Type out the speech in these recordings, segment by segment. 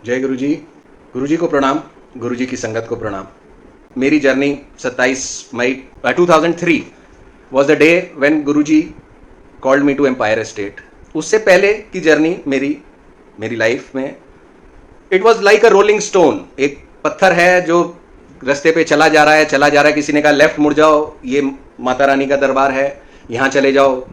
जय गुरु जी। गुरु जी को प्रणाम, गुरु जी की संगत को प्रणाम। मेरी journey 27 May 2003 was the day when Guru ji called me to empire estate. उससे पहले की जर्नी मेरी लाइफ में it was like a rolling stone. एक पत्थर है जो रास्ते पे चला जा रहा है। किसी ने कहा लेफ्ट मुड़ जाओ, ये माता रानी का दरबार है, यहाँ चले जाओ,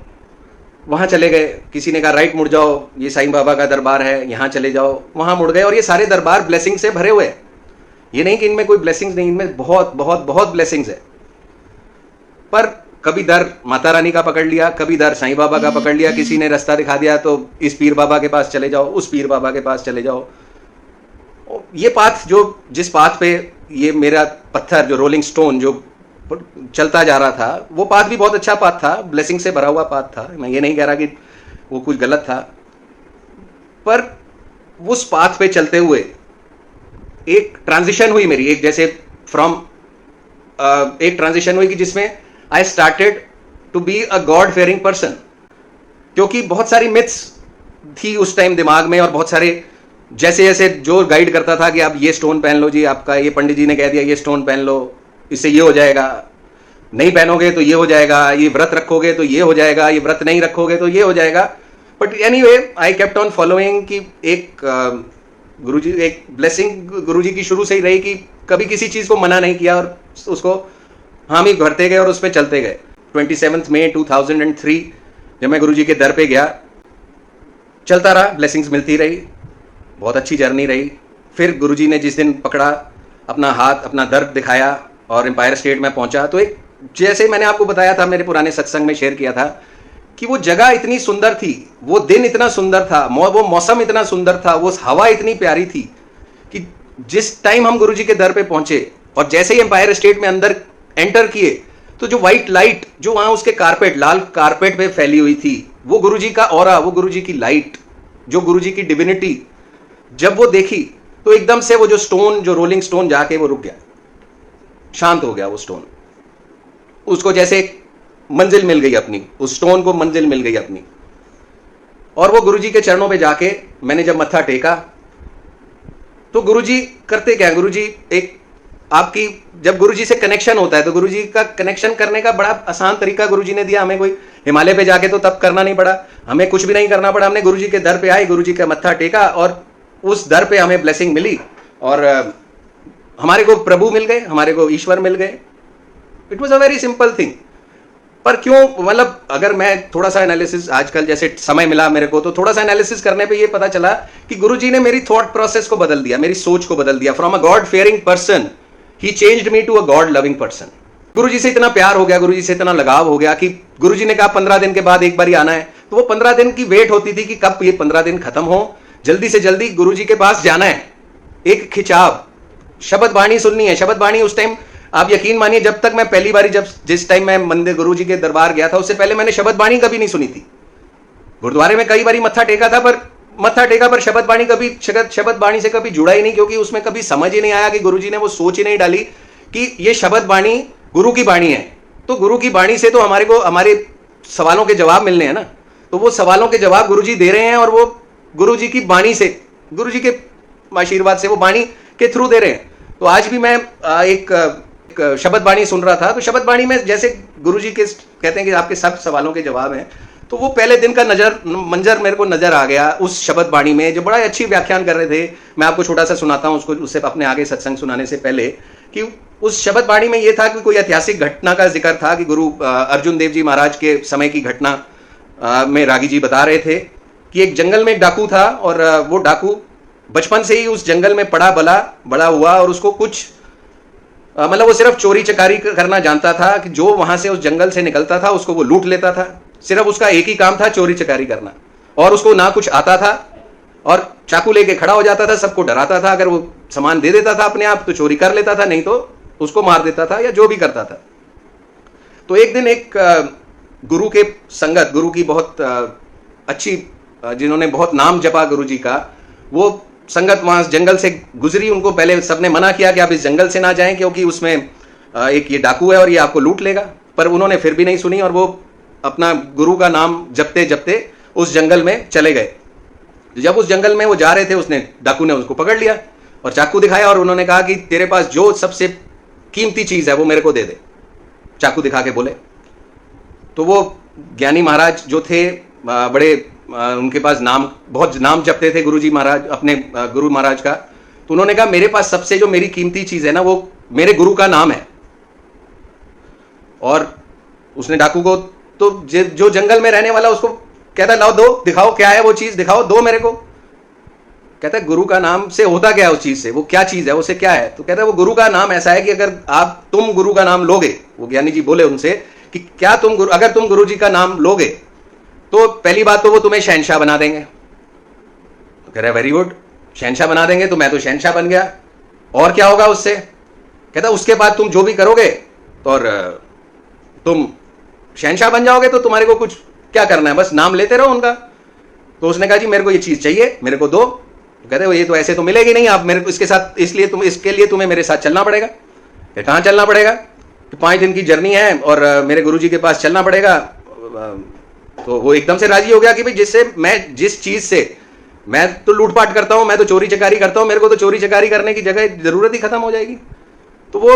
वहाँ चले गए। किसी ने कहा राइट मुड़ जाओ, ये साईं बाबा का दरबार है, यहाँ चले जाओ, वहाँ मुड़ गए। और ये सारे दरबार ब्लेसिंग से भरे हुए हैं। ये नहीं कि इनमें कोई ब्लेसिंग्स नहीं, इनमें बहुत बहुत बहुत ब्लेसिंग्स है। पर कभी दर माता रानी का पकड़ लिया, कभी दर साईं बाबा का पकड़ लिया। किसी ने रास्ता दिखा दिया तो इस पीर बाबा के पास चले जाओ, उस पीर बाबा के पास चले जाओ। ये पाथ जिस पाथ पे ये मेरा पत्थर जो रोलिंग स्टोन जो चलता जा रहा था, वो पाथ भी बहुत अच्छा पाथ था, ब्लेसिंग से भरा हुआ पाथ था। मैं ये नहीं कह रहा कि वो कुछ गलत था, पर उस पाथ पे चलते हुए एक ट्रांजिशन हुई मेरी, एक जैसे फ्रॉम एक ट्रांजिशन हुई कि जिसमें I started to be a god fearing person. क्योंकि बहुत सारी मिथ्स थी उस टाइम दिमाग में, और बहुत सारे जैसे जैसे जो गाइड करता था कि आप ये स्टोन पहन लो जी, आपका ये पंडित जी ने कह दिया ये स्टोन पहन लो, इससे ये हो जाएगा, नहीं पहनोगे तो ये हो जाएगा, ये व्रत रखोगे तो ये हो जाएगा, ये व्रत नहीं रखोगे तो ये हो जाएगा। But anyway I kept on following कि एक गुरुजी, एक ब्लेसिंग गुरुजी की शुरू से ही रही कि कभी किसी चीज़ को मना नहीं किया और उसको हामी भरते गए और उस पर चलते गए। 27 मई 2003 जब मैं गुरुजी के दर पे गया, चलता रहा, ब्लेसिंग्स मिलती रही, बहुत अच्छी जर्नी रही। फिर गुरुजी ने जिस दिन पकड़ा अपना हाथ, अपना दर्द दिखाया और एम्पायर स्टेट में पहुंचा, तो एक जैसे मैंने आपको बताया था, मेरे पुराने सत्संग में शेयर किया था कि वो जगह इतनी सुंदर थी, वो दिन इतना सुंदर था, वो मौसम इतना सुंदर था, वो हवा इतनी प्यारी थी कि जिस टाइम हम गुरुजी के दर पे पहुंचे और जैसे ही एम्पायर स्टेट में अंदर एंटर किए, तो जो व्हाइट लाइट जो वहां उसके कारपेट, लाल कारपेट पे फैली हुई थी, वो गुरुजी का ऑरा, वो गुरुजी की लाइट, जो गुरुजी की डिविनिटी जब वो देखी, तो एकदम से वो जो स्टोन, जो रोलिंग स्टोन जाके वो रुक गया, शांत हो गया वो स्टोन। उसको जैसे एक मंजिल मिल गई अपनी, उस स्टोन को मंजिल मिल गई अपनी। और वो गुरुजी के चरणों पे जाके मैंने जब मत्था टेका, तो गुरुजी करते क्या, गुरुजी एक आपकी जब गुरुजी से कनेक्शन होता है तो गुरुजी का कनेक्शन करने का बड़ा आसान तरीका गुरुजी ने दिया हमें। कोई हिमालय पे जाके तो तब करना नहीं पड़ा, हमें कुछ भी नहीं करना पड़ा। हमने गुरुजी के दर पे आए, गुरुजी का मत्था टेका और उस दर पे हमें ब्लेसिंग मिली और हमारे को प्रभु मिल गए, हमारे को ईश्वर मिल गए। It was a very simple thing. पर क्यों, मतलब अगर मैं थोड़ा सा एनालिसिस, आजकल जैसे समय मिला मेरे को, तो थोड़ा सा एनालिसिस करने पे ये पता चला कि गुरुजी ने मेरी थॉट प्रोसेस को बदल दिया, मेरी सोच को बदल दिया। From a god fearing person he changed me to a god loving person. Guruji से इतना प्यार हो गया, गुरुजी से इतना लगाव हो गया कि गुरुजी ने कहा 15 दिन के बाद एक बार ही आना है, तो वो 15 दिन की वेट होती थी कि कब ये 15 दिन खत्म हो, जल्दी से जल्दी गुरुजी के पास जाना है। एक खिंचाव, शब्द वाणी सुननी है। शब्द वाणी उस टाइम आप यकीन मानिए, जब तक मैं पहली बारी जिस टाइम मैं मंदिर गुरुजी के दरबार गया था, उससे पहले मैंने शब्द वाणी कभी नहीं सुनी थी। गुरुद्वारे में कई बारी मत्था टेका था, पर शब्द वाणी कभी शब्द वाणी से कभी जुड़ा ही नहीं, क्योंकि उसमें कभी समझ ही नहीं आया कि गुरुजी ने वो सोच ही नहीं डाली कि ये शब्द वाणी गुरु की वाणी है। तो गुरु की वाणी से तो हमारे सवालों के जवाब मिलने हैं ना, तो वो सवालों के जवाब गुरुजी दे रहे हैं और वो गुरुजी की वाणी से, गुरुजी के आशीर्वाद से, वो वाणी के थ्रू दे रहे हैं। तो आज भी मैं एक शब्द वाणी सुन रहा था, तो शब्द वाणी में जैसे गुरुजी के कहते हैं कि आपके सब सवालों के जवाब हैं, तो वो पहले दिन का मंजर मेरे को नजर आ गया उस शब्द वाणी में, जो बड़ा अच्छी व्याख्यान कर रहे थे। मैं आपको छोटा सा सुनाता हूं उसको, उससे अपने आगे सत्संग सुनाने से पहले, कि उस शब्द वाणी में ये था कि कोई ऐतिहासिक घटना का जिक्र था कि गुरु अर्जुन देव जी महाराज के समय की घटना में रागी जी बता रहे थे कि एक जंगल में एक डाकू था, और वो डाकू बचपन से ही उस जंगल में बड़ा हुआ, और उसको कुछ मतलब वो सिर्फ चोरी चकारी करना जानता था कि जो वहां से उस जंगल से निकलता था उसको वो लूट लेता था। सिर्फ उसका एक ही काम था, चोरी चकारी करना, और उसको ना कुछ आता था, और चाकू लेके खड़ा हो जाता था, सबको डराता था। अगर वो सामान दे देता था अपने आप तो चोरी कर लेता था, नहीं तो उसको मार देता था या जो भी करता था। तो एक दिन एक गुरु के संगत, गुरु की बहुत अच्छी, जिन्होंने बहुत नाम जपा गुरुजी का, वो संगत वहां जंगल से गुजरी। उनको पहले सबने मना किया कि आप इस जंगल से ना जाएं, क्योंकि उसमें एक ये डाकू है और ये आपको लूट लेगा। पर उन्होंने फिर भी नहीं सुनी, और वो अपना गुरु का नाम जपते जपते उस जंगल में चले गए। जब उस जंगल में वो जा रहे थे, उसने डाकू ने उसको पकड़ लिया और चाकू दिखाया और उन्होंने कहा कि तेरे पास जो सबसे कीमती चीज है वो मेरे को दे दे, चाकू दिखा के बोले। तो वो ज्ञानी महाराज जो थे, बड़े उनके पास नाम, बहुत नाम जपते थे गुरुजी महाराज, अपने गुरु महाराज का। तो उन्होंने कहा मेरे पास सबसे जो मेरी कीमती चीज है ना, वो मेरे गुरु का नाम है। और उसने डाकू को, तो जो जंगल में रहने वाला, उसको कहता लाओ दो, दिखाओ क्या है वो चीज, दिखाओ दो मेरे को। कहता है गुरु का नाम से होता क्या है, उस चीज से, वो क्या चीज है, उसे क्या है? तो कहता है वो गुरु का नाम ऐसा है कि अगर तुम गुरु का नाम लोगे, वो ज्ञानी जी बोले उनसे कि क्या अगर तुम गुरु जी का नाम लोगे तो पहली बात तो वो तुम्हें शहनशाह बना देंगे। तो कह रहा है वेरी गुड, शहनशाह बना देंगे तो मैं तो शहनशाह बन गया, और क्या होगा उससे? कहता उसके बाद तुम जो भी करोगे तो और तुम शहनशाह बन जाओगे, तो तुम्हारे को कुछ क्या करना है, बस नाम लेते रहो उनका। तो उसने कहा जी मेरे को ये चीज चाहिए, मेरे को दो। तो कहते हो ये तो ऐसे तो मिलेगी नहीं, आप मेरे को इसके साथ, इसके लिए तुम्हें मेरे साथ चलना पड़ेगा। कहाँ चलना पड़ेगा? तो 5 दिन की जर्नी है और मेरे गुरुजी के पास चलना पड़ेगा। तो वो एकदम से राजी हो गया कि भाई जिस चीज से मैं तो लूटपाट करता हूं, मैं तो चोरी चकारी करता हूं, मेरे को तो चोरी चकारी करने की जगह जरूरत ही खत्म हो जाएगी। तो वो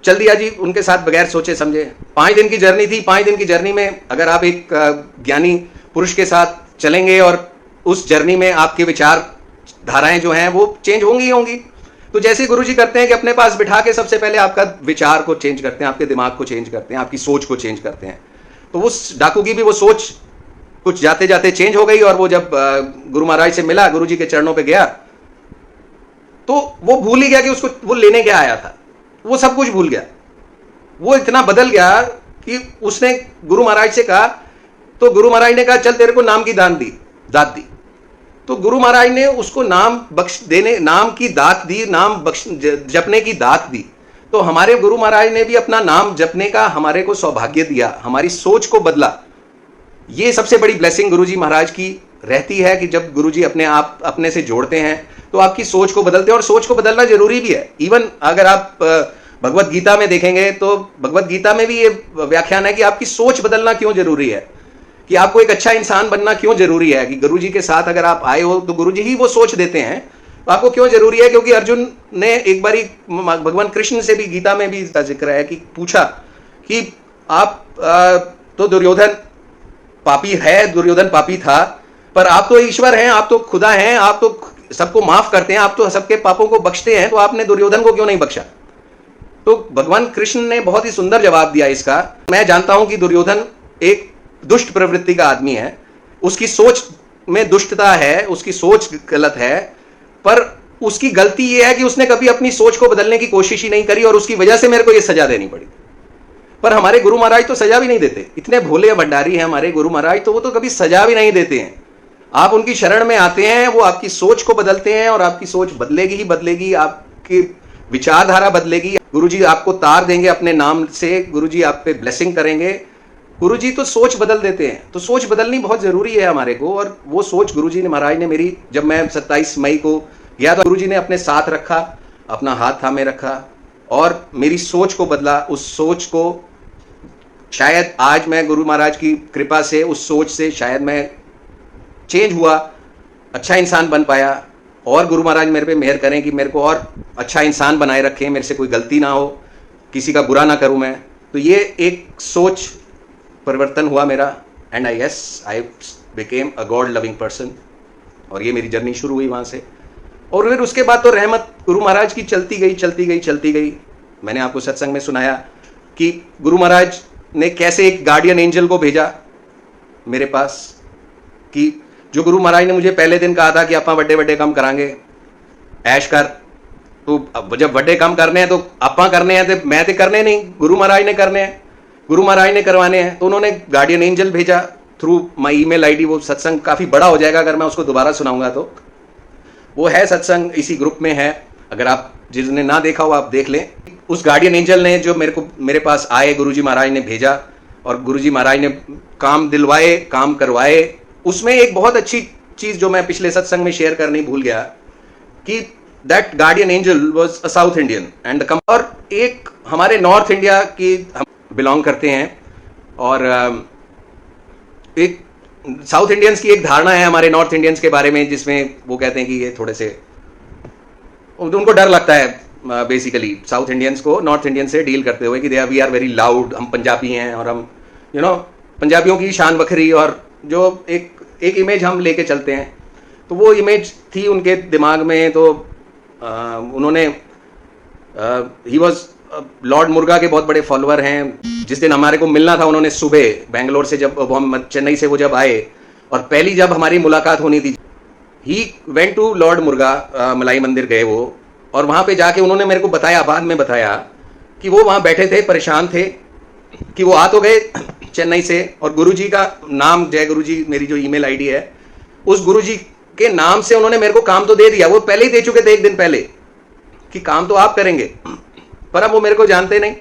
चल दिया जी उनके साथ बगैर सोचे समझे। 5 दिन की जर्नी थी। 5 दिन की जर्नी में अगर आप एक ज्ञानी पुरुष के साथ चलेंगे और उस जर्नी में आपके विचार धाराएं जो हैं वो चेंज होंगी ही होंगी। तो जैसे गुरुजी करते हैं कि अपने पास बिठा के सबसे पहले आपका विचार को चेंज करते हैं, आपके दिमाग को चेंज करते हैं, आपकी सोच को चेंज करते हैं। तो उस डाकू की भी वो सोच कुछ जाते जाते चेंज हो गई। और वो जब गुरु महाराज से मिला, गुरुजी के चरणों पे गया, तो वो भूल ही गया कि उसको वो लेने क्या आया था। वो सब कुछ भूल गया। वो इतना बदल गया कि उसने गुरु महाराज से कहा, तो गुरु महाराज ने कहा चल तेरे को नाम की दात दी। तो गुरु महाराज ने उसको नाम की दात दी, नाम जपने की दात दी। तो हमारे गुरु महाराज ने भी अपना नाम जपने का हमारे को सौभाग्य दिया, हमारी सोच को बदला। ये सबसे बड़ी ब्लेसिंग गुरुजी महाराज की रहती है कि जब गुरुजी अपने से जोड़ते हैं तो आपकी सोच को बदलते हैं। और सोच को बदलना जरूरी भी है। इवन अगर आप भगवत गीता में देखेंगे तो भगवत गीता में भी ये व्याख्यान है कि आपकी सोच बदलना क्यों जरूरी है, कि आपको एक अच्छा इंसान बनना क्यों जरूरी है। कि गुरुजी के साथ अगर आप आए हो तो गुरुजी ही वो सोच देते हैं, तो आपको क्यों जरूरी है? क्योंकि अर्जुन ने एक बारी भगवान कृष्ण से भी गीता में भी इसका जिक्र है कि पूछा कि आप तो दुर्योधन पापी है, दुर्योधन पापी था, पर आप तो ईश्वर हैं, आप तो खुदा हैं, आप तो सबको माफ करते हैं, आप तो सबके पापों को बख्शते हैं, तो आपने दुर्योधन को क्यों नहीं बख्शा? तो भगवान कृष्ण ने बहुत ही सुंदर जवाब दिया इसका। मैं जानता हूं कि दुर्योधन एक दुष्ट प्रवृत्ति का आदमी है, उसकी सोच में दुष्टता है, उसकी सोच गलत है, पर उसकी गलती यह है कि उसने कभी अपनी सोच को बदलने की कोशिश ही नहीं करी और उसकी वजह से मेरे को यह सजा देनी पड़ी। पर हमारे गुरु महाराज तो सजा भी नहीं देते। इतने भोले भंडारी हैं हमारे गुरु महाराज, तो वो तो कभी सजा भी नहीं देते हैं। आप उनकी शरण में आते हैं, वो आपकी सोच को बदलते हैं और आपकी सोच बदलेगी ही बदलेगी, आपकी विचारधारा बदलेगी। गुरुजी आपको तार देंगे अपने नाम से, गुरुजी आप पे ब्लेसिंग करेंगे। गुरुजी तो सोच बदल देते हैं। तो सोच बदलनी बहुत जरूरी है हमारे को। और वो सोच गुरुजी ने, महाराज ने मेरी, जब मैं 27 मई को गया तो गुरुजी ने अपने साथ रखा, अपना हाथ थामे रखा और मेरी सोच को बदला। उस सोच को शायद आज मैं गुरु महाराज की कृपा से, उस सोच से शायद मैं चेंज हुआ, अच्छा इंसान बन पाया। और गुरु महाराज मेरे पे मेहर करें कि मेरे को और अच्छा इंसान बनाए रखें, मेरे से कोई गलती ना हो, किसी का बुरा ना करूं मैं। तो ये एक सोच परिवर्तन हुआ मेरा, and I became a god loving person. और ये मेरी जर्नी शुरू हुई वहाँ से। और फिर उसके बाद तो रहमत गुरु महाराज की चलती गई। मैंने आपको सत्संग में सुनाया कि गुरु महाराज ने कैसे एक गार्डियन एंजल को भेजा मेरे पास, कि जो गुरु महाराज ने मुझे पहले दिन कहा था कि अपना बड़े काम करांगे, ऐश कर। तो जब बड़े काम करने हैं तो अपना करने हैं, तो मैं तो करने नहीं, गुरु महाराज ने करने हैं, गुरु महाराज ने करवाने हैं। तो उन्होंने गार्डियन एंजल भेजा थ्रू माई ईमेल आईडी। वो सत्संग काफ़ी बड़ा हो जाएगा अगर मैं उसको दोबारा सुनाऊंगा तो। वो है सत्संग, इसी ग्रुप में है, अगर आप जिसने ना देखा हो आप देख लें। उस गार्डियन एंजल ने जो मेरे पास आए, गुरुजी महाराज ने भेजा और गुरुजी महाराज ने काम दिलवाए, काम करवाए। उसमें एक बहुत अच्छी चीज़ जो मैं पिछले सत्संग में शेयर करनी भूल गया, कि that guardian angel was a south Indian and और एक हमारे नॉर्थ इंडिया की हम बिलोंग करते हैं। और एक साउथ इंडियंस की एक धारणा है हमारे नॉर्थ इंडियंस के बारे में, जिसमें वो कहते हैं कि ये थोड़े से, उनको डर लगता है बेसिकली साउथ इंडियंस को नॉर्थ इंडियन से डील करते हुए कि दे वी आर वेरी लाउड, हम पंजाबी हैं और हम पंजाबियों की शान बखरी, और जो एक इमेज हम लेके चलते हैं, तो वो इमेज थी उनके दिमाग में। तो उन्होंने ही वॉज लॉर्ड मुर्गा के बहुत बड़े फॉलोअर हैं। जिस दिन हमारे को मिलना था, उन्होंने सुबह बेंगलोर से, जब हम चेन्नई से वो जब आए और पहली जब हमारी मुलाकात होनी थी, ही वेंट टू लॉर्ड मुर्गा, मलाई मंदिर गए वो, और वहाँ पे जाके उन्होंने मेरे को बताया, बाद में बताया कि वो वहाँ बैठे थे, परेशान थे कि वो आ तो गए चेन्नई से, और गुरुजी का नाम, जय गुरुजी मेरी जो ईमेल आईडी है, उस गुरुजी के नाम से उन्होंने मेरे को काम तो दे दिया, वो पहले ही दे चुके थे एक दिन पहले कि काम तो आप करेंगे, पर अब वो मेरे को जानते नहीं।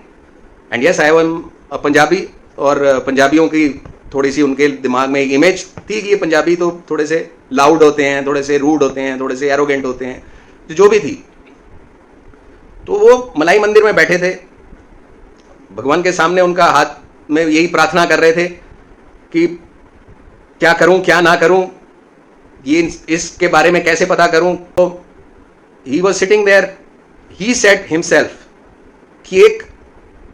And yes, I am Punjabi, और पंजाबियों की थोड़ी सी उनके दिमाग में एक इमेज थी कि ये पंजाबी तो थोड़े से लाउड होते हैं, थोड़े से रूड होते हैं, थोड़े से एरोगेंट होते हैं, जो भी थी। तो वो मलाई मंदिर में बैठे थे, भगवान के सामने उनका हाथ में यही प्रार्थना कर रहे थे कि क्या करूं क्या ना करूं, ये इसके बारे में कैसे पता करूं। तो he was sitting there, he said himself कि एक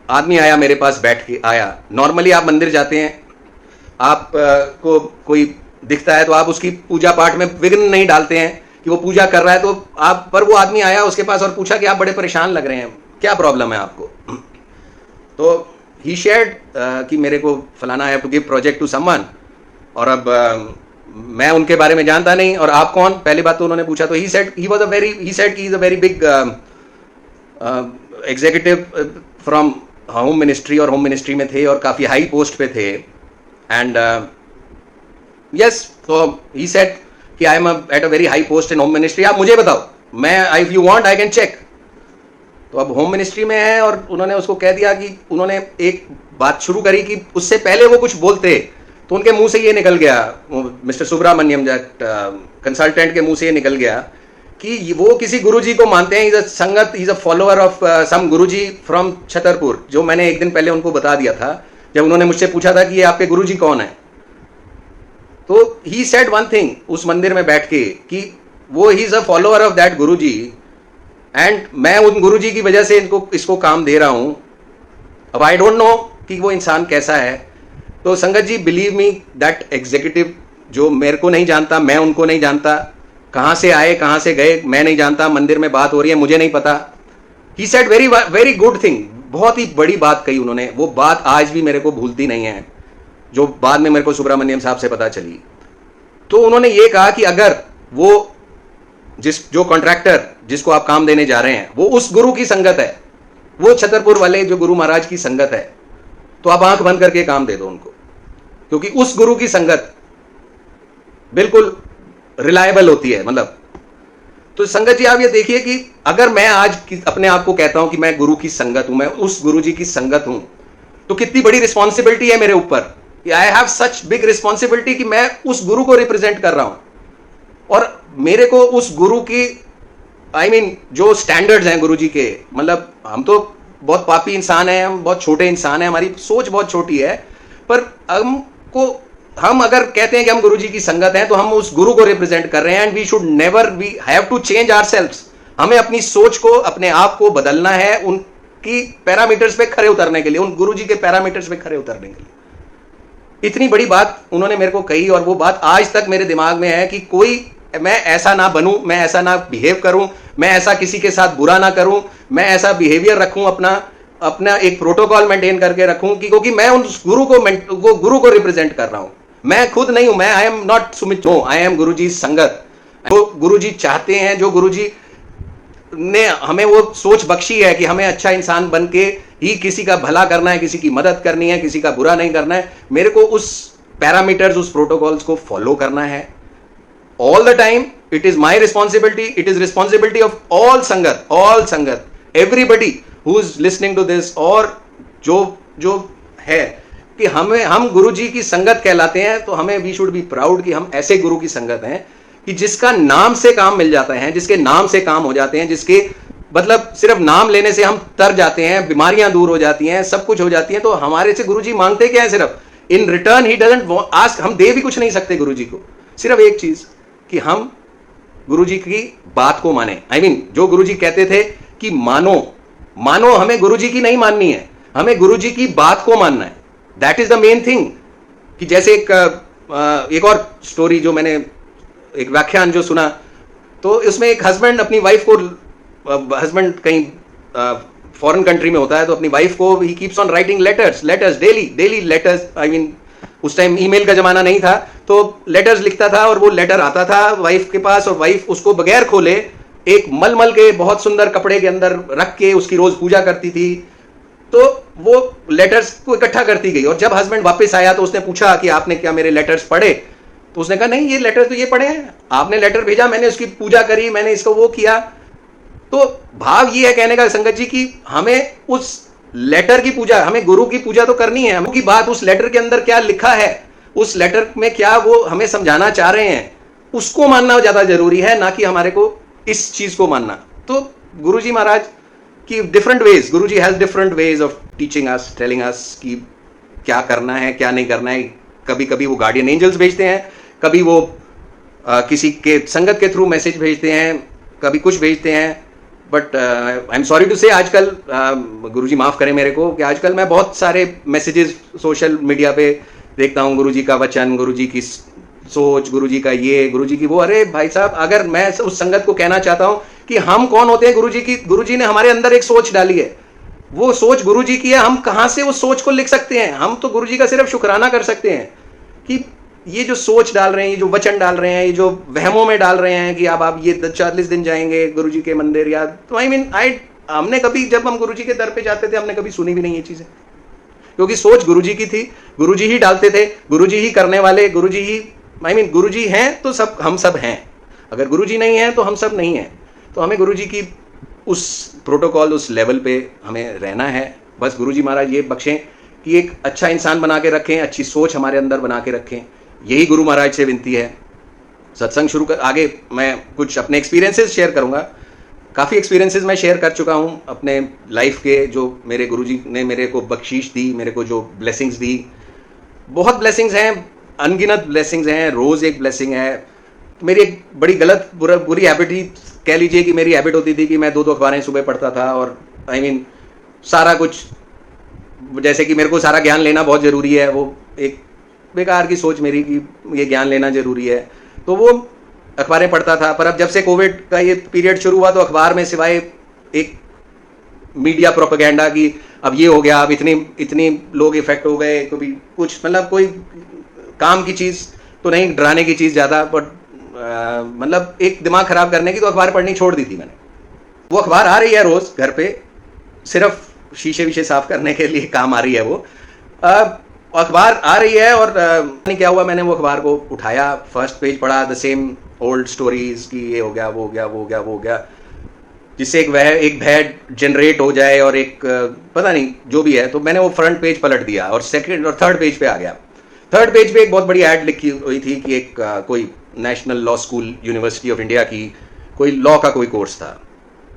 आदमी आया मेरे पास, बैठ के आया। नॉर्मली आप मंदिर जाते हैं, आप को कोई दिखता है तो आप उसकी पूजा पाठ में विघ्न नहीं डालते हैं कि वो पूजा कर रहा है, तो आप, पर वो आदमी आया उसके पास और पूछा कि आप बड़े परेशान लग रहे हैं, क्या प्रॉब्लम है आपको। तो ही शेयर्ड कि मेरे को फलाना, I have to give project to someone, और अब मैं उनके बारे में जानता नहीं, और आप कौन, पहली बात तो उन्होंने पूछा। तो he said he said he is a very big executive from home ministry, और होम मिनिस्ट्री में थे और काफ़ी हाई पोस्ट पे थे। एंड यस, तो ही सेड कि I am at a very high post in home ministry, आप मुझे बताओ, मैं if you want I can check. तो अब होम मिनिस्ट्री में है, और उन्होंने उसको कह दिया कि उन्होंने एक बात शुरू करी कि उससे पहले वो कुछ बोलते तो उनके मुंह से ये निकल गया, मिस्टर सुब्रमण्यम कंसल्टेंट के मुंह से ये निकल गया कि वो किसी गुरुजी को मानते हैं, is a sangat, is a follower of some Guruji from Chhatarpur, जो मैंने एक दिन पहले उनको बता दिया था जब उन्होंने मुझसे पूछा था कि ये आपके गुरुजी कौन है। तो ही सेड वन थिंग उस मंदिर में बैठ के कि वो he is a follower of that Guruji, and मैं उन गुरुजी की वजह से इसको काम दे रहा हूं। अब आई डोंट नो कि वो इंसान कैसा है। तो संगत जी, बिलीव मी, दैट एग्जीक्यूटिव जो मेरे को नहीं जानता, मैं उनको नहीं जानता, कहां से आए कहां से गए मैं नहीं जानता, मंदिर में बात हो रही है मुझे नहीं पता। He said very very good thing, बहुत ही बड़ी बात कही उन्होंने, वो बात आज भी मेरे को भूलती नहीं है, जो बाद में मेरे को सुब्रमण्यम साहब से पता चली। तो उन्होंने ये कहा कि अगर वो जो कॉन्ट्रैक्टर जिसको आप काम देने जा रहे हैं वो उस गुरु की संगत है, वो छतरपुर वाले जो गुरु महाराज की संगत है, तो आप आंख बंद करके काम दे दो उनको, क्योंकि उस गुरु की संगत बिल्कुल रिलायबल होती है। मतलब तो संगत जी, आप ये देखिए कि अगर मैं आज अपने आप को कहता हूं कि मैं गुरु की संगत हूं, मैं उस गुरु जी की संगत हूं, तो कितनी बड़ी रिस्पॉन्सिबिलिटी है मेरे ऊपर। I have such big responsibility कि मैं उस गुरु को रिप्रेजेंट कर रहा हूं, और मेरे को उस गुरु की I mean, जो स्टैंडर्ड्स हैं गुरु जी के, मतलब हम तो बहुत पापी इंसान हैं, हम बहुत छोटे इंसान हैं, हमारी सोच बहुत छोटी है, पर हम अगर कहते हैं कि हम गुरु जी की संगत हैं, तो हम उस गुरु को रिप्रेजेंट कर रहे हैं। And we should never, we have to change ourselves. हमें अपनी सोच को, अपने आप को बदलना है, उनकी पैरामीटर्स पे खरे उतरने के लिए, उन गुरु जी के पैरामीटर्स पे खरे उतरने के लिए। इतनी बड़ी बात उन्होंने मेरे को कही, और वो बात आज तक मेरे दिमाग में है कि मैं ऐसा ना बनूं, मैं ऐसा ना बिहेव करूं, मैं ऐसा किसी के साथ बुरा ना करूं, मैं ऐसा बिहेवियर रखूं, अपना एक प्रोटोकॉल मेंटेन करके रखूं, क्योंकि मैं उस गुरु को रिप्रेजेंट कर रहा हूं। मैं खुद नहीं हूं, मैं I am not Sumit, I am गुरु जी संगत। जो गुरु जी चाहते हैं, जो गुरु जी ने हमें वो सोच बख्शी है कि हमें अच्छा इंसान बन के ही किसी का भला करना है, किसी की मदद करनी है, किसी का बुरा नहीं करना है, मेरे को उस पैरामीटर्स, उस प्रोटोकॉल्स को फॉलो करना है all the time. It is my responsibility, it is responsibility of all sangat, everybody who is listening to this, और जो है कि हम गुरु जी की संगत कहलाते हैं, तो हमें we should be proud कि हम ऐसे गुरु की संगत हैं कि जिसका नाम से काम मिल जाता है, जिसके नाम से काम हो जाते हैं, जिसके मतलब सिर्फ नाम लेने से हम तर जाते हैं, बीमारियां दूर हो जाती हैं, सब कुछ हो जाती है। तो हमारे से गुरु जी मांगते क्या है? सिर्फ in return he doesn't ask, हम दे भी कुछ नहीं सकते गुरुजी को, सिर्फ एक चीज कि हम गुरुजी की बात को माने। आई मीन जो गुरुजी कहते थे कि मानो, मानो हमें गुरुजी की नहीं माननी है, हमें गुरुजी की बात को मानना है। That is the main thing. कि जैसे एक और स्टोरी जो मैंने, एक व्याख्यान जो सुना, तो उसमें एक हस्बैंड अपनी वाइफ को, हस्बैंड कहीं फॉरेन कंट्री में होता है, तो अपनी वाइफ को he keeps on writing letters, letters daily letters. I mean उस टाइम ईमेल का जमाना नहीं था, तो लेटर्स लिखता था और वो लेटर आता था वाइफ के पास, और वाइफ उसको बगैर खोले एक मलमल के बहुत सुंदर कपड़े के अंदर रख के उसकी रोज पूजा करती थी। तो वो लेटर्स को इकट्ठा करती गई, और जब हस्बैंड वापस आया तो उसने पूछा कि आपने क्या मेरे लेटर्स पढ़े? तो उसने कहा नहीं, ये लेटर तो ये पढ़े हैं, आपने लेटर भेजा, मैंने उसकी पूजा करी, मैंने इसको वो किया। तो भाव ये है कहने का संगत जी कि हमें उस लेटर की पूजा, हमें गुरु की पूजा तो करनी है, हमें की बात उस लेटर के अंदर क्या लिखा है, उस लेटर में क्या वो हमें समझाना चाह रहे हैं, उसको मानना ज्यादा जरूरी है, ना कि हमारे को इस चीज को मानना। तो गुरुजी महाराज की different ways, Guruji has different ways of teaching us, telling us कि क्या करना है क्या नहीं करना है। कभी कभी वो गार्डियन एंजल्स भेजते हैं, कभी वो किसी के संगत के थ्रू मैसेज भेजते हैं, कभी कुछ भेजते हैं। But I am sorry to say, आजकल गुरुजी माफ करें मेरे को, कि आजकल मैं बहुत सारे मैसेजेस सोशल मीडिया पे देखता हूँ, गुरुजी का वचन, गुरुजी की सोच, गुरुजी का ये, गुरुजी की वो। अरे भाई साहब, अगर मैं उस संगत को कहना चाहता हूँ कि हम कौन होते हैं गुरुजी की, गुरुजी ने हमारे अंदर एक सोच डाली है, वो सोच गुरुजी की है, हम कहां से उस सोच को लिख सकते हैं? हम तो गुरुजी का सिर्फ शुक्राना कर सकते हैं कि ये जो सोच डाल रहे हैं, ये जो वचन डाल रहे हैं, ये जो वहमों में डाल रहे हैं कि अब आप ये 40 दिन जाएंगे गुरुजी के मंदिर, या तो आई मीन हमने कभी, जब हम गुरुजी के दर पे जाते थे, हमने कभी सुनी भी नहीं ये चीजें, क्योंकि सोच गुरुजी की थी, गुरुजी ही डालते थे, गुरुजी ही करने वाले, गुरुजी ही, आई मीन गुरुजी हैं तो सब, हम सब हैं, अगर गुरुजी नहीं है तो हम सब नहीं हैं। तो हमें गुरुजी की उस प्रोटोकॉल, उस लेवल पे हमें रहना है। बस गुरुजी महाराज ये बख्शें कि एक अच्छा इंसान बना के रखें, अच्छी सोच हमारे अंदर बना के रखें, यही गुरु महाराज से विनती है। सत्संग शुरू कर आगे मैं कुछ अपने एक्सपीरियंसेस शेयर करूंगा। काफ़ी एक्सपीरियंसेस मैं शेयर कर चुका हूं अपने लाइफ के, जो मेरे गुरुजी ने मेरे को बख्शीश दी, मेरे को जो ब्लेसिंग्स दी, बहुत ब्लेसिंग्स हैं, अनगिनत ब्लेसिंग्स हैं, रोज़ एक ब्लेसिंग है। मेरी एक बड़ी गलत बुरी हैबिट ही कह लीजिए कि मेरी हैबिट होती थी कि मैं 2-2 अखबारें सुबह पढ़ता था, और आई मीन सारा कुछ, जैसे कि मेरे को सारा ज्ञान लेना बहुत ज़रूरी है, वो एक बेकार की सोच मेरी कि ये ज्ञान लेना ज़रूरी है, तो वो अखबारें पढ़ता था। पर अब जब से कोविड का ये पीरियड शुरू हुआ, तो अखबार में सिवाय एक मीडिया प्रोपेगेंडा की अब ये हो गया, अब इतनी लोग इफेक्ट हो गए, कभी कुछ, मतलब कोई काम की चीज़ तो नहीं, डराने की चीज़ ज़्यादा, बट मतलब एक दिमाग खराब करने की, तो अखबार पढ़नी छोड़ दी थी मैंने। वो अखबार आ रही है रोज़ घर पे, सिर्फ शीशे वीशे साफ करने के लिए काम आ रही है वो अखबार आ रही है। और नहीं क्या हुआ, मैंने वो अखबार को उठाया, फर्स्ट पेज पढ़ा, द सेम ओल्ड स्टोरीज की, ये हो गया, वो हो गया, वो हो गया, वो हो गया, जिससे एक भय जनरेट हो जाए, और एक पता नहीं जो भी है। तो मैंने वो फ्रंट पेज पलट दिया और सेकंड और थर्ड पेज पे आ गया। थर्ड पेज पे एक बहुत बड़ी ऐड लिखी हुई थी कि एक कोई national law school, university of India की कोई लॉ का कोई कोर्स था।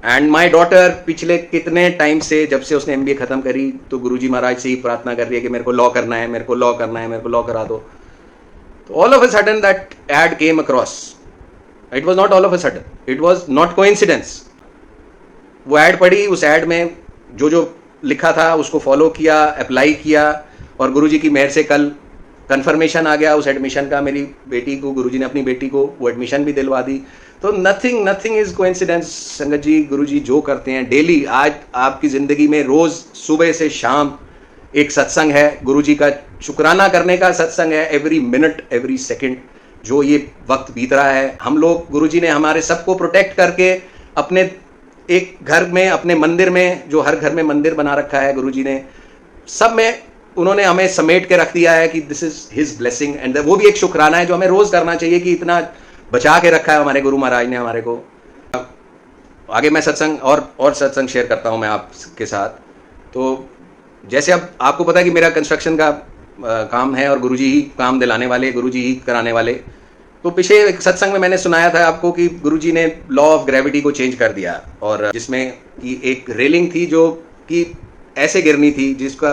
एंड माई डॉटर पिछले कितने टाइम से, जब से उसने MBA खत्म करी, तो गुरुजी महाराज से ही प्रार्थना कर रही है कि मेरे को लॉ करना है, मेरे को लॉ करना है, मेरे को लॉ करा दो। तो all of a sudden that ad came across. It was not all of a sudden, it was not coincidence. वो ऐड पढ़ी, उस ऐड में जो जो लिखा था उसको फॉलो किया, अप्लाई किया, और गुरुजी की मेहर से कल कंफर्मेशन आ गया उस एडमिशन का। मेरी बेटी को, गुरुजी ने अपनी बेटी को वो एडमिशन भी दिलवा दी। तो नथिंग इज कोइंसिडेंस संगत जी। गुरुजी जो करते हैं डेली, आज आपकी जिंदगी में रोज सुबह से शाम एक सत्संग है, गुरुजी का शुक्राना करने का सत्संग है। एवरी मिनट, एवरी सेकंड जो ये वक्त बीत रहा है, हम लोग, गुरुजी ने हमारे सबको प्रोटेक्ट करके अपने एक घर में, अपने मंदिर में, जो हर घर में मंदिर बना रखा है गुरुजी ने, सब में उन्होंने हमें समेट के रख दिया है कि this is his blessing. And वो भी एक शुक्राना है जो हमें रोज करना चाहिए कि इतना बचा के रखा है हमारे गुरु महाराज ने हमारे को। आगे मैं सत्संग और सत्संग शेयर करता हूं मैं आपके साथ। तो जैसे अब आपको पता है कि मेरा कंस्ट्रक्शन का काम है, और गुरुजी ही काम दिलाने वाले, गुरुजी ही कराने वाले। तो पिछले एक सत्संग में मैंने सुनाया था आपको कि गुरुजी ने लॉ ऑफ ग्रेविटी को चेंज कर दिया, और जिसमें कि एक रेलिंग थी जो कि ऐसे गिरनी थी, जिसका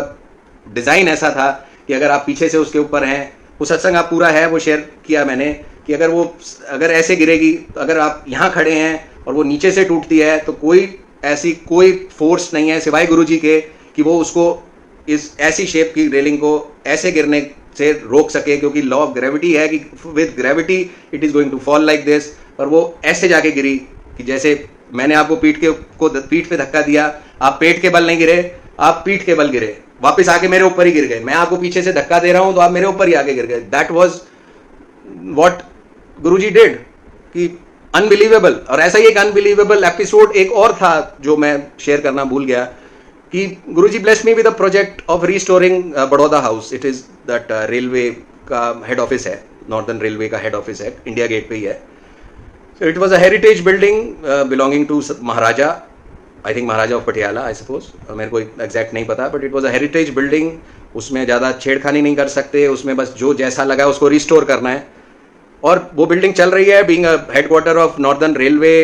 डिज़ाइन ऐसा था कि अगर आप पीछे से उसके ऊपर हैं, वो सत्संग आप पूरा है वो शेयर किया मैंने कि अगर ऐसे गिरेगी, तो अगर आप यहाँ खड़े हैं और वो नीचे से टूटती है तो कोई फोर्स नहीं है सिवाय गुरुजी के कि वो उसको इस ऐसी शेप की रेलिंग को ऐसे गिरने से रोक सके, क्योंकि लॉ ऑफ ग्रेविटी है कि with gravity it is going to fall like this. और वो ऐसे जाके गिरी कि जैसे मैंने आपको पीठ पे धक्का दिया, आप पेट के बल नहीं गिरे, आप पीठ के बल गिरे, वापस आके मेरे ऊपर ही गिर गए। मैं आपको पीछे से धक्का दे रहा हूं तो आप मेरे ऊपर ही आके गिर गए। That was what Guruji did, कि अनबिलीवेबल। और ऐसा ही एक अनबिलीवेबल एपिसोड एक और था जो मैं शेयर करना भूल गया कि Guruji blessed me with a project of restoring Baroda house. It is that railway का हेड ऑफिस है, नॉर्दर्न रेलवे का हेड ऑफिस है, इंडिया गेट पे ही है। So it was a heritage building belonging to Maharaja, I think Maharaja of Patiala, I suppose. मेरे को exact नहीं पता, but it was a heritage building. उसमें ज़्यादा छेड़खानी नहीं कर सकते, उसमें बस जो जैसा लगा उसको रिस्टोर करना है। और वो बिल्डिंग चल रही है, being a headquarter of northern railway.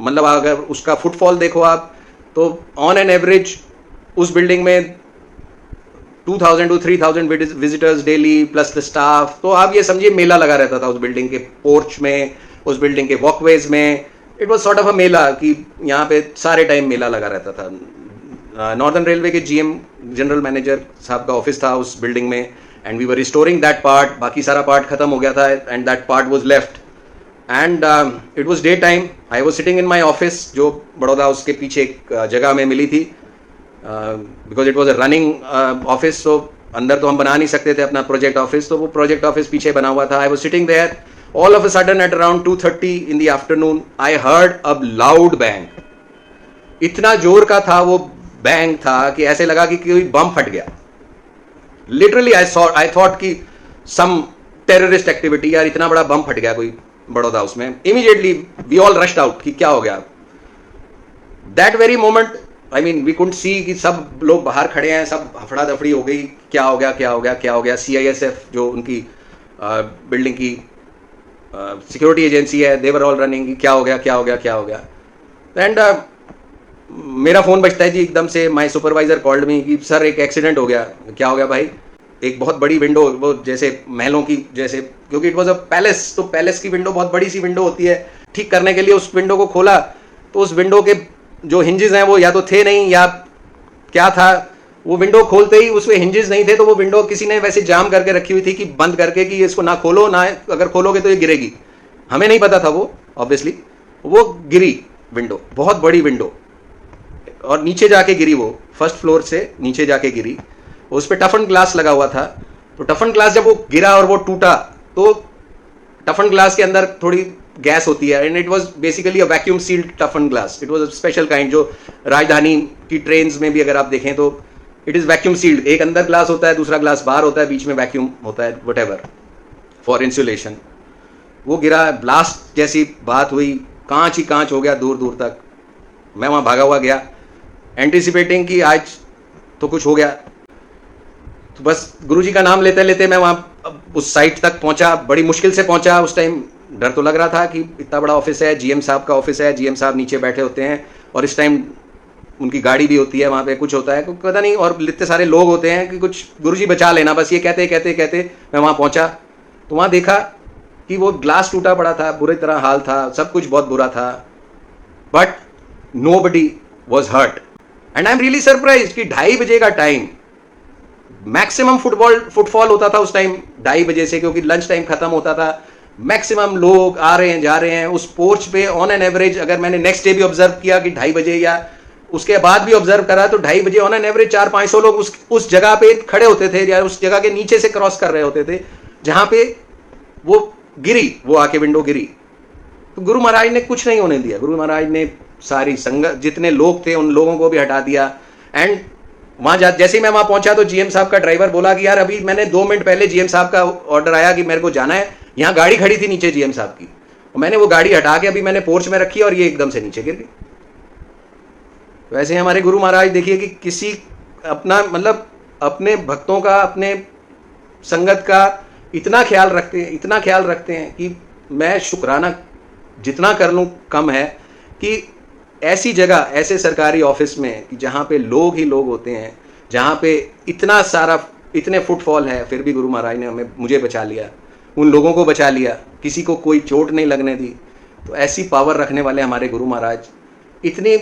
मतलब अगर उसका फुटफॉल देखो आप, तो ऑन एन एवरेज उस बिल्डिंग में 2000 to 3000 visitors daily plus the staff. तो आप ये समझिए मेला लगा रहता था उस बिल्डिंग के पोर्च में, उस बिल्डिंग के वॉकवेज में। It was sort of a mela कि यहाँ पे सारे टाइम मेला लगा रहता था। नॉर्दर्न रेलवे के जीएम जनरल मैनेजर साहब का ऑफिस था उस बिल्डिंग में, and we were restoring that part. बाकी सारा पार्ट खत्म हो गया था and that part was left. And it was day time, I was sitting in my office, जो बड़ौदा उसके पीछे एक जगह में मिली थी, because it was a running office. So अंदर तो हम बना नहीं सकते थे अपना प्रोजेक्ट ऑफिस, तो वो प्रोजेक्ट ऑफिस पीछे बना हुआ था। I was sitting there, all of a sudden at around 2:30 in the afternoon I heard a loud bang। इतना जोर का था वो बैंग था कि ऐसे लगा कि कोई बम फट गया। लिटरली आई थॉट कि सम टेररिस्ट एक्टिविटी, यार इतना बड़ा बम फट गया कोई बड़ौदा उसमें। Immediately we all rushed out कि क्या हो गया। That very moment I mean we couldn't see कि सब लोग बाहर खड़े हैं, सब हफड़ा दफड़ी हो गई, क्या हो गया क्या हो गया क्या हो गया। CISF जो उनकी बिल्डिंग की सिक्योरिटी एजेंसी है, देवर ऑल रनिंग, क्या हो गया क्या हो गया क्या हो गया। एंड मेरा फ़ोन बजता है जी एकदम से। माय सुपरवाइजर कॉल्ड मी कि सर एक एक्सीडेंट हो गया। क्या हो गया भाई? एक बहुत बड़ी विंडो, वो जैसे महलों की जैसे, क्योंकि इट वॉज अ पैलेस, तो पैलेस की विंडो बहुत बड़ी सी विंडो होती है। ठीक करने के लिए उस विंडो को खोला तो उस विंडो के जो हिंजेस हैं वो या तो थे नहीं या क्या था। वो विंडो खोलते ही उसमें हिंजेस नहीं थे, तो वो विंडो किसी ने वैसे जाम करके रखी हुई थी कि बंद करके कि इसको ना खोलो, ना अगर खोलोगे तो ये गिरेगी। हमें नहीं पता था वो, ऑब्वियसली वो गिरी विंडो, बहुत बड़ी विंडो, और नीचे जाके गिरी। वो फर्स्ट फ्लोर से नीचे जाके गिरी। उस पर टफन ग्लास लगा हुआ था, तो टफन ग्लास जब वो गिरा और वो टूटा तो टफन ग्लास के अंदर थोड़ी गैस होती है, and it was basically a vacuum sealed toughen glass. It was a special kind, जो राजधानी की ट्रेन्स में भी अगर आप देखें तो इट इज वैक्यूम सील्ड। एक अंदर ग्लास होता है, दूसरा ग्लास बाहर होता है, बीच में वैक्यूम होता है, व्हाटएवर फॉर इंसुलेशन। वो गिरा, ब्लास्ट जैसी बात हुई, कांच ही कांच हो गया दूर दूर तक। मैं वहां भागा हुआ गया एंटिसिपेटिंग कि आज तो कुछ हो गया। तो बस गुरुजी का नाम लेते लेते मैं वहां उस साइट तक पहुंचा, बड़ी मुश्किल से पहुंचा। उस टाइम डर तो लग रहा था कि इतना बड़ा ऑफिस है, GM साहब का ऑफिस है, GM साहब नीचे बैठे होते हैं और इस टाइम उनकी गाड़ी भी होती है वहाँ पे, कुछ होता है पता नहीं, और इतने सारे लोग होते हैं कि कुछ गुरुजी बचा लेना, बस ये कहते कहते कहते मैं वहाँ पहुँचा। तो वहाँ देखा कि वो ग्लास टूटा पड़ा था, बुरी तरह हाल था, सब कुछ बहुत बुरा था, but nobody was hurt. And I am really surprise कि 2:30 बजे का टाइम, मैक्सिमम फुटफॉल होता था उस टाइम 2:30 बजे से, क्योंकि लंच टाइम खत्म होता था। मैक्सिमम लोग आ रहे हैं जा रहे हैं उस पोर्च पे ऑन एन एवरेज। अगर मैंने नेक्स्ट डे भी ऑब्जर्व किया कि 2:30 बजे या उसके बाद भी ऑब्जर्व करा तो 2:30 बजे ऑन एन एवरेज 400-500 लोग उस जगह पे खड़े होते थे, या उस जगह के नीचे से क्रॉस कर रहे होते थे जहां पे वो गिरी, वो आके विंडो गिरी। तो गुरु महाराज ने कुछ नहीं होने दिया। गुरु महाराज ने सारी संगत, जितने लोग थे उन लोगों को भी हटा दिया। एंड वहां जैसे ही मैं वहां पहुंचा तो GM साहब का ड्राइवर बोला कि यार अभी मैंने 2 मिनट पहले GM साहब का ऑर्डर आया कि मेरे को जाना है, यहाँ गाड़ी खड़ी थी नीचे GM साहब की, और मैंने वो गाड़ी हटा के अभी मैंने पोर्च में रखी और ये एकदम से नीचे गिर गई। वैसे हमारे गुरु महाराज देखिए कि किसी अपना मतलब अपने भक्तों का, अपने संगत का इतना ख्याल रखते हैं कि मैं शुक्राना जितना कर लूँ कम है कि ऐसी जगह, ऐसे सरकारी ऑफिस में कि जहाँ पे लोग ही लोग होते हैं, जहाँ पे इतना सारा इतने फुटफॉल है, फिर भी गुरु महाराज ने मुझे बचा लिया, उन लोगों को बचा लिया, किसी को कोई चोट नहीं लगने दी। तो ऐसी पावर रखने वाले हमारे गुरु महाराज, इतनी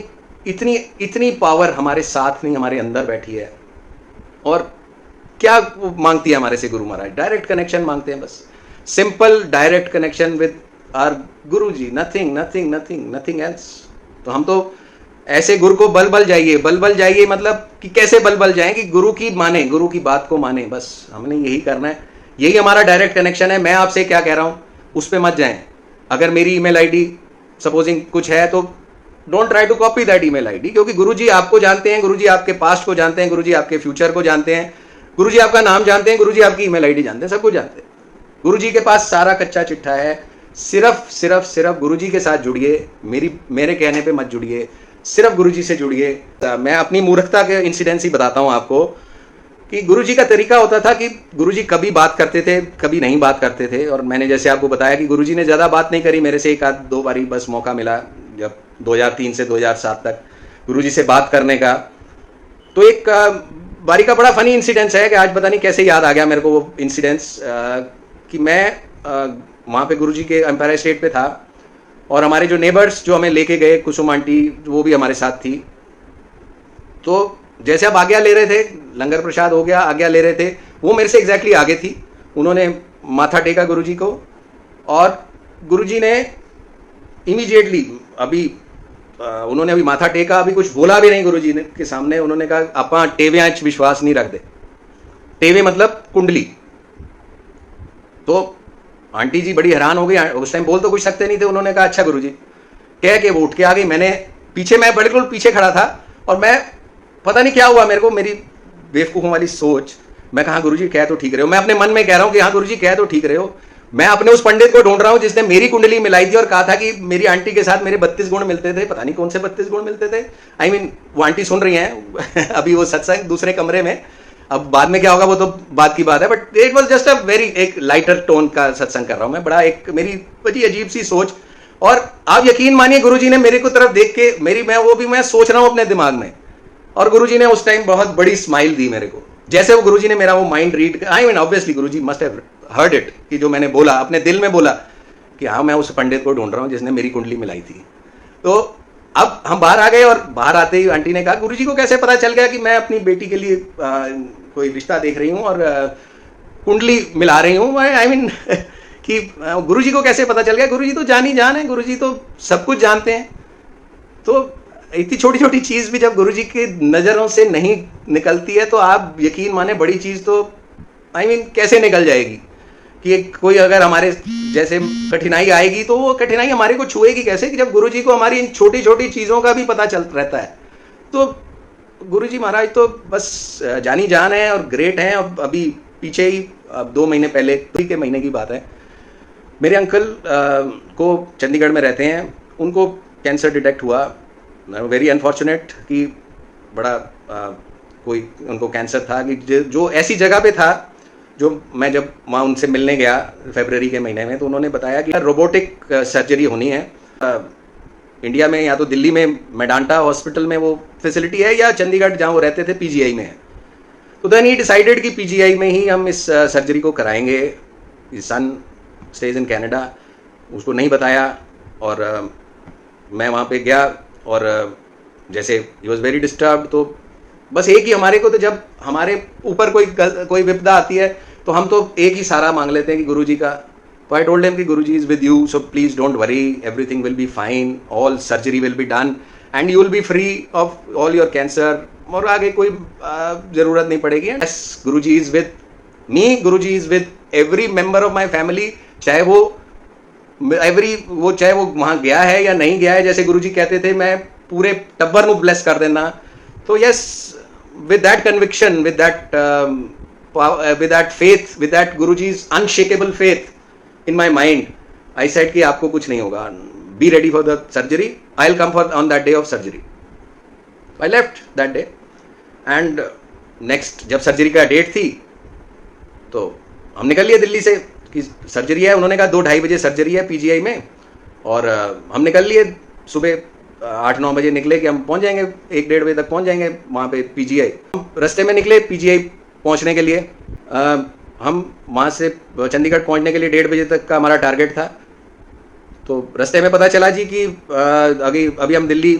इतनी इतनी पावर हमारे साथ नहीं, हमारे अंदर बैठी है। और क्या मांगती है हमारे से गुरु महाराज? डायरेक्ट कनेक्शन मांगते हैं, बस simple direct connection with our Guru ji, nothing nothing nothing nothing else. तो हम तो ऐसे गुरु को बल बल जाइए मतलब कि कैसे बल जाएं कि गुरु की माने, गुरु की बात को माने, बस हमने यही करना है, यही हमारा डायरेक्ट कनेक्शन है। मैं आपसे क्या कह रहा हूं उस पर मत जाएं। अगर मेरी ईमेल आईडी सपोजिंग कुछ है तो don't try to copy that email ID, क्योंकि गुरुजी आपको जानते हैं, गुरुजी आपके पास्ट को जानते हैं, गुरुजी आपके फ्यूचर को जानते हैं, गुरुजी आपका नाम जानते हैं, गुरुजी आपकी ईमेल आईडी जानते हैं, सब कुछ जानते हैं। गुरुजी के पास सारा कच्चा चिट्ठा है। सिर्फ सिर्फ सिर्फ गुरुजी के साथ जुड़िए, मेरे कहने पे मत जुड़िए, सिर्फ गुरुजी से जुड़िए। मैं अपनी मूर्खता के इंसिडेंस ही बताता हूँ आपको कि गुरुजी का तरीका होता था कि गुरुजी कभी बात करते थे, कभी नहीं बात करते थे। और मैंने जैसे आपको बताया कि गुरुजी ने ज़्यादा बात नहीं करी मेरे से, एक आध दो बारी बस मौका मिला जब 2003 से 2007 तक गुरुजी से बात करने का। तो एक बारी का बड़ा फनी इंसिडेंस है कि आज पता नहीं कैसे याद आ गया मेरे को वो इंसिडेंस, कि मैं वहाँ पे गुरुजी के एम्पायर स्टेट पे था और हमारे जो नेबर्स जो हमें लेके गए, कुसुम आंटी वो भी हमारे साथ थी। तो जैसे आप आज्ञा ले रहे थे, लंगर प्रसाद हो गया, आज्ञा ले रहे थे, वो मेरे से एग्जैक्टली आगे थी। उन्होंने माथा टेका गुरुजी को और गुरुजी ने इमीडिएटली उन्होंने अभी माथा टेका, अभी कुछ बोला भी नहीं गुरुजी ने के सामने। उन्होंने कहा आपा टेवे विश्वास नहीं रखते। टेवे मतलब कुंडली। तो आंटी जी बड़ी हैरान हो गई, उस टाइम बोल तो कुछ सकते नहीं थे। उन्होंने कहा अच्छा गुरुजी, कह के वो उठ के आ गई। मैं बिल्कुल पीछे खड़ा था और मैं पता नहीं क्या हुआ मेरे को, मेरी बेवकूफ़ों वाली सोच, मैं कहा गुरुजी कह तो ठीक रहे हो, मैं अपने मन में कह रहा हूँ कि हाँ गुरुजी कह तो ठीक रहे हो। मैं अपने उस पंडित को ढूंढ रहा हूँ जिसने मेरी कुंडली मिलाई थी और कहा था कि मेरी आंटी के साथ मेरे 32 गुण मिलते थे। पता नहीं कौन से 32 गुण मिलते थे। I mean, वो आंटी सुन रही हैं अभी वो सत्संग दूसरे कमरे में, अब बाद में क्या होगा वो तो बात की बात है। But it was just a very एक लाइटर टोन का सत्संग कर रहा हूँ मैं, बड़ा एक मेरी बड़ी अजीब सी सोच। और आप यकीन मानिए गुरुजी ने मेरे को तरफ देख के मैं सोच रहा हूँ अपने दिमाग में, और गुरुजी ने उस टाइम बहुत बड़ी स्माइल दी मेरे को। जैसे वो गुरुजी ने मेरा वो mind read, I mean obviously Guruji must have heard it, कि जो मैंने बोला अपने दिल में बोला कि हाँ मैं उस पंडित को ढूंढ रहा हूँ जिसने मेरी कुंडली मिलाई थी। तो अब हम बाहर आ गए और बाहर आते ही आंटी ने कहा गुरुजी को कैसे पता चल गया कि मैं अपनी बेटी के लिए कोई रिश्ता देख रही हूँ और कुंडली मिला रही हूँ। आई मीन कि गुरुजी को कैसे पता चल गया? गुरुजी तो जान ही जान है, गुरुजी तो सब कुछ जानते हैं। तो इतनी छोटी छोटी चीज़ भी जब गुरुजी की नज़रों से नहीं निकलती है तो आप यकीन माने बड़ी चीज़ तो आई मीन कैसे निकल जाएगी। कि कोई अगर हमारे जैसे कठिनाई आएगी तो वो कठिनाई हमारे को छुएगी कैसे, कि जब गुरुजी को हमारी इन छोटी छोटी चीज़ों का भी पता चल रहता है। तो गुरुजी महाराज तो बस जानी जान है और ग्रेट हैं। अब अभी पीछे ही 2 महीने पहले के महीने की बात है, मेरे अंकल को चंडीगढ़ में रहते हैं, उनको कैंसर डिटेक्ट हुआ। वेरी अनफॉर्चुनेट कि बड़ा कोई उनको कैंसर था कि जो ऐसी जगह पे था जो मैं जब वहाँ उनसे मिलने गया फरवरी के महीने में, तो उन्होंने बताया कि रोबोटिक सर्जरी होनी है इंडिया में, या तो दिल्ली में मेडांटा हॉस्पिटल में वो फैसिलिटी है, या चंडीगढ़ जहाँ वो रहते थे पीजीआई में है। तो देन ही डिसाइडेड कि पीजीआई में ही हम इस सर्जरी को कराएंगे। सन स्टेज इन कनाडा, उसको नहीं बताया और मैं वहाँ पे गया और जैसे ही वॉज वेरी डिस्टर्ब। तो बस एक ही हमारे को, तो जब हमारे ऊपर कोई विपदा आती है तो हम तो एक ही सारा मांग लेते हैं कि गुरुजी का। तो आई टोल्ड हिम कि Guruji is with you, so please don't worry, everything will be fine, all surgery will be done and you will be free of all your cancer, और आगे कोई जरूरत नहीं पड़ेगी। Yes, Guruji is with me, Guruji is with every member of my family, चाहे वो वहाँ गया है या नहीं गया है। जैसे गुरुजी कहते थे मैं पूरे टब्बर ਨੂੰ ब्लेस कर देना। तो yes, with that conviction, with that faith, with that Guruji's unshakable faith in my mind, I said कि आपको कुछ नहीं होगा, be ready for the surgery, I'll come on that day of surgery. I left that day and next जब surgery का date थी तो हम निकल लिए दिल्ली से कि सर्जरी है। उन्होंने कहा 2-2:30 बजे सर्जरी है पीजीआई में, और हम निकल लिए सुबह 8-9 बजे निकले कि हम पहुंच जाएंगे, 1-1:30 बजे तक पहुंच जाएंगे वहाँ पे पीजीआई। रास्ते में निकले पीजीआई पहुंचने के लिए, हम वहाँ से चंडीगढ़ पहुँचने के लिए 1:30 बजे तक का हमारा टारगेट था। तो रास्ते में पता चला जी कि अभी हम दिल्ली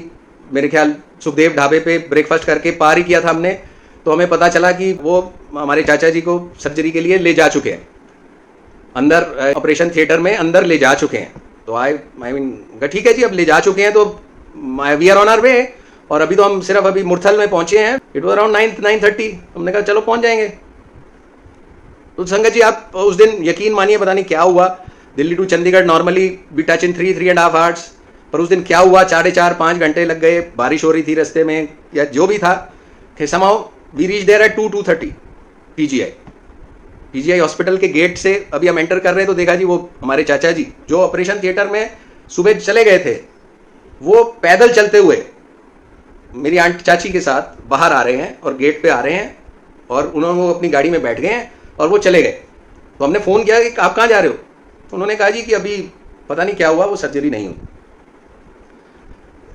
मेरे ख्याल सुखदेव ढाबे पे ब्रेकफास्ट करके पार ही किया था हमने, तो हमें पता चला कि वो हमारे चाचा जी को सर्जरी के लिए ले जा चुके हैं, अंदर ऑपरेशन थिएटर में अंदर ले जा चुके हैं। तो आई मीन ठीक है जी, अब ले जा चुके हैं तो we are on our way, और अभी तो हम सिर्फ अभी मुरथल में पहुंचे हैं। It was around 9:30। हमने कहा चलो पहुंच जाएंगे। तो संगत जी आप उस दिन यकीन मानिए पता नहीं क्या हुआ, Delhi to Chandigarh normally we touch in 3.5 hours, पर उस दिन क्या हुआ 4.5 घंटे लग गए। बारिश हो रही थी रास्ते में या जो भी था, somehow we reach there at 2:30 PGI hospital के गेट से अभी हम एंटर कर रहे हैं तो देखा जी वो हमारे चाचा जी जो ऑपरेशन थिएटर में सुबह चले गए थे, वो पैदल चलते हुए मेरी आंटी चाची के साथ बाहर आ रहे हैं और गेट पे आ रहे हैं, और उन्होंने वो अपनी गाड़ी में बैठ गए हैं और वो चले गए। तो हमने फ़ोन किया कि आप कहाँ जा रहे हो, तो उन्होंने कहा जी कि अभी पता नहीं क्या हुआ, वो सर्जरी नहीं हुई।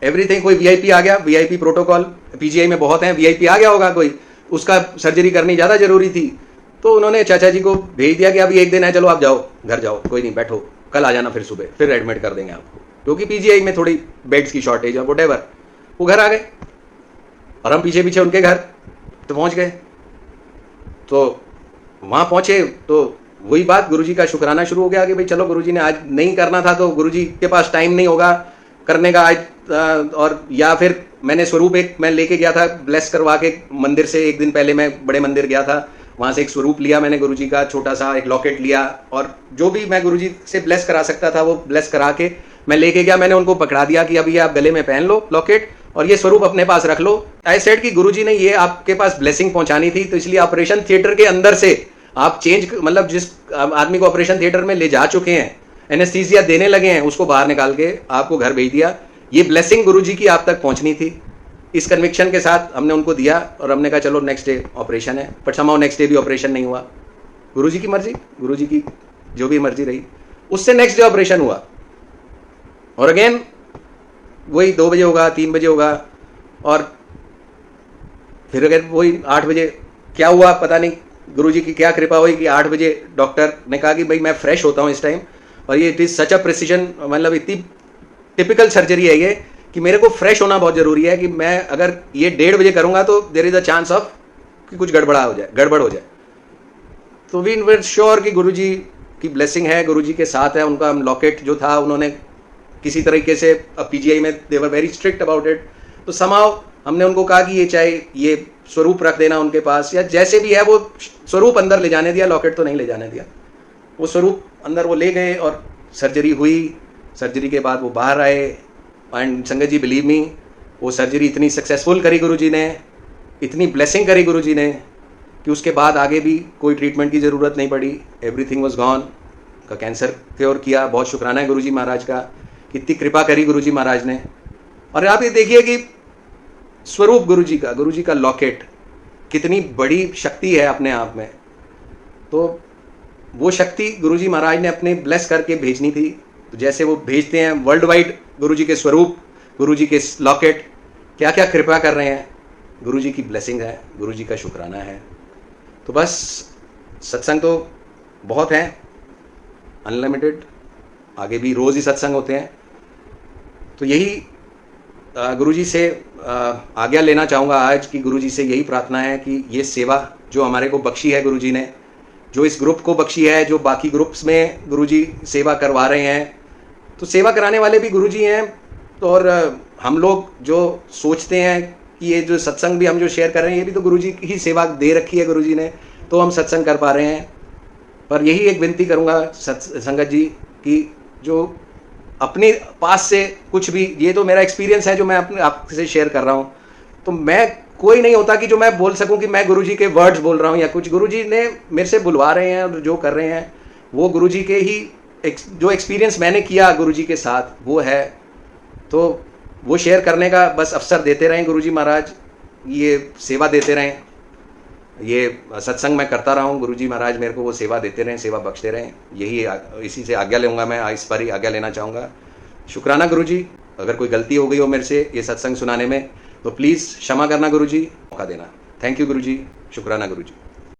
एवरीथिंग, कोई वीआईपी आ गया, वीआईपी प्रोटोकॉल पीजीआई में बहुत हैं, वीआईपी आ गया होगा कोई, उसका सर्जरी करनी ज़्यादा जरूरी थी। तो उन्होंने चाचा जी को भेज दिया कि अभी एक दिन है, चलो आप जाओ घर जाओ, कोई नहीं बैठो, कल आ जाना फिर सुबह, फिर एडमिट कर देंगे आपको, क्योंकि पीजीआई में थोड़ी बेड्स की शॉर्टेज है वटेवर। वो घर आ गए और हम पीछे पीछे उनके घर तो पहुंच गए। तो वहाँ पहुंचे तो वही बात, गुरुजी का शुक्राना शुरू हो गया कि भाई चलो गुरुजी ने आज नहीं करना था तो गुरुजी के पास टाइम नहीं होगा करने का आज, और या फिर मैंने स्वरूप एक मैं लेके गया था ब्लेस करवा के मंदिर से। एक दिन पहले मैं बड़े मंदिर गया था, वहाँ से एक स्वरूप लिया मैंने गुरुजी का, छोटा सा एक लॉकेट लिया, और जो भी मैं गुरुजी से ब्लेस करा सकता था वो ब्लेस करा के मैं लेके गया। मैंने उनको पकड़ा दिया कि अभी आप गले में पहन लो लॉकेट और ये स्वरूप अपने पास रख लो। आई सेड कि गुरुजी ने ये आपके पास ब्लेसिंग पहुंचानी थी, तो इसलिए ऑपरेशन थिएटर के अंदर से आप चेंज, मतलब जिस आदमी को ऑपरेशन थिएटर में ले जा चुके हैं, एनेस्थीसिया देने लगे हैं, उसको बाहर निकाल के आपको घर भेज दिया। ये ब्लेसिंग गुरुजी की आप तक पहुंचनी थी। इस कन्विक्शन के साथ हमने उनको दिया और हमने कहा चलो नेक्स्ट डे ऑपरेशन है, बट समाउ नेक्स्ट डे भी ऑपरेशन नहीं हुआ। गुरुजी की मर्जी, गुरुजी की जो भी मर्जी रही। उससे नेक्स्ट डे ऑपरेशन हुआ और अगेन वही 2 बजे होगा, 3 बजे होगा, और फिर अगर वही 8 बजे। क्या हुआ पता नहीं, गुरुजी की क्या कृपा हुई कि 8 बजे डॉक्टर ने कहा कि भाई मैं फ्रेश होता हूँ इस टाइम, और ये it is such a precision, मतलब इतनी टिपिकल सर्जरी है ये कि मेरे को फ्रेश होना बहुत ज़रूरी है कि मैं अगर ये 1:30 बजे करूँगा तो there is a chance of कि कुछ गड़बड़ हो जाए। तो वी वर श्योर कि गुरुजी की ब्लेसिंग है, गुरुजी के साथ है। उनका लॉकेट जो था उन्होंने किसी तरीके से, अब पीजीआई में they were very strict about it, तो समाउ हमने उनको कहा कि ये चाहे ये स्वरूप रख देना उनके पास या जैसे भी है, वो स्वरूप अंदर ले जाने दिया, लॉकेट तो नहीं ले जाने दिया। वो स्वरूप अंदर वो ले गए और सर्जरी हुई। सर्जरी के बाद वो बाहर आए, एंड संगत जी बिलीव मी, वो सर्जरी इतनी सक्सेसफुल करी गुरुजी ने, इतनी ब्लेसिंग करी गुरुजी ने कि उसके बाद आगे भी कोई ट्रीटमेंट की ज़रूरत नहीं पड़ी। Everything was gone. का कैंसर क्योर किया। बहुत शुक्राना है गुरुजी महाराज का, कितनी कृपा करी गुरुजी महाराज ने। और आप ये देखिए कि स्वरूप गुरुजी का लॉकेट कितनी बड़ी शक्ति है अपने आप में। तो वो शक्ति गुरुजी महाराज ने अपने ब्लेस करके भेजनी थी। तो जैसे वो भेजते हैं वर्ल्ड वाइड, गुरुजी के स्वरूप, गुरुजी के लॉकेट क्या क्या कृपा कर रहे हैं, गुरुजी की ब्लेसिंग है, गुरुजी का शुक्राना है। तो बस सत्संग तो बहुत हैं, अनलिमिटेड, आगे भी रोज़ ही सत्संग होते हैं। तो यही गुरुजी से आज्ञा लेना चाहूँगा आज कि गुरुजी से यही प्रार्थना है कि ये सेवा जो हमारे को बख्शी है गुरुजी ने, जो इस ग्रुप को बख्शी है, जो बाकी ग्रुप्स में गुरुजी सेवा करवा रहे हैं, तो सेवा कराने वाले भी गुरुजी हैं। तो और हम लोग जो सोचते हैं कि ये जो सत्संग भी हम जो शेयर कर रहे हैं, ये भी तो गुरुजी की सेवा दे रखी है गुरुजी ने, तो हम सत्संग कर पा रहे हैं। पर यही एक विनती करूँगा संगत जी कि जो अपने पास से कुछ भी, ये तो मेरा एक्सपीरियंस है जो मैं अपने आपसे शेयर कर रहा हूँ, तो मैं कोई नहीं होता कि जो मैं बोल सकूं कि मैं गुरुजी के वर्ड्स बोल रहा हूं या कुछ। गुरुजी ने मेरे से बुलवा रहे हैं और जो कर रहे हैं वो गुरुजी के ही जो एक्सपीरियंस मैंने किया गुरुजी के साथ वो है। तो वो शेयर करने का बस अवसर देते रहें गुरुजी महाराज, ये सेवा देते रहें, ये सत्संग मैं करता रहा हूँ, गुरुजी महाराज मेरे को वो सेवा देते रहें, सेवा बख्शते रहें। यही इसी से आज्ञा लूँगा मैं, इस पर ही आज्ञा लेना चाहूँगा। शुक्राना गुरुजी, अगर कोई गलती हो गई हो मेरे से ये सत्संग सुनाने में तो प्लीज़ क्षमा करना गुरुजी, मौका देना। थैंक यू गुरुजी, शुक्राना गुरुजी।